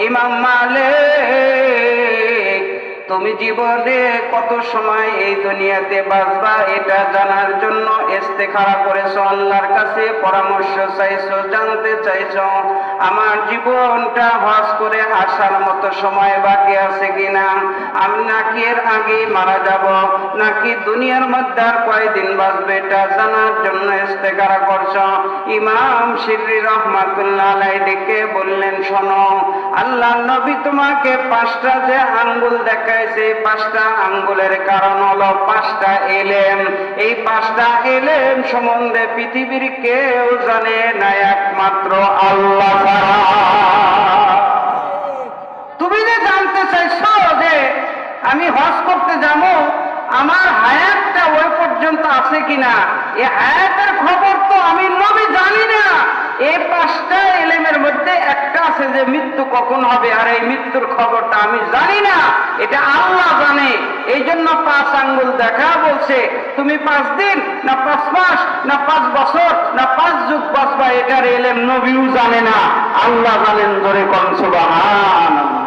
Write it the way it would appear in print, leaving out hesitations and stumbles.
ইমাম মালিক, তুমি জীবনে কত সময় এই দুনিয়াতে বাঁচবা এটা জানার জন্য ইস্তেখারা করেছো, আল্লাহর কাছে পরামর্শ চাইছো, জানতে চাইছো আমার জীবনটা হজ করে আসার মতো সময় বাকি আছে কিনা, আমি নাকি এর আগেই মারা যাব, নাকি দুনিয়ার মধ্যে আর কয়দিন বাঁচবে এটা জানার জন্য ইস্তেখারা করছো। ইমাম শিররি রহমাতুল্লাহ আলাইহি ডেকে বললেন, শোনো, আল্লাহর নবী তোমাকে 5টা যে আঙ্গুল দেখাইছে, 5টা আঙ্গুলের কারণ হলো 5টা ইলম। এই 5টা ইলম সম্বন্ধে পৃথিবীর কেউ জানে না একমাত্র আল্লাহ ছাড়া। তুমি যে জানতে চাইছো যে আমি হজ করতে যাব, আমার হায়াতটা ওই পর্যন্ত আছে কিনা, এই হায়াতের খবর তো আমি নবী জানি না। এই 5টা ইলমের মধ্যে একটা আছে যে মৃত্যু কখন হবে, আর এই মৃত্যুর খবরটা আমি জানি না, এটা আল্লাহ জানে। এই জন্য 5 আঙ্গুল দেখা বলছে, তুমি 5 দিন না 5 মাস না 5 বছর না 5 যুগ বাঁচবা, এটার ইলম নবীও জানে না, আল্লাহ জানেন। ধরে কোন সুবহানাল্লাহ।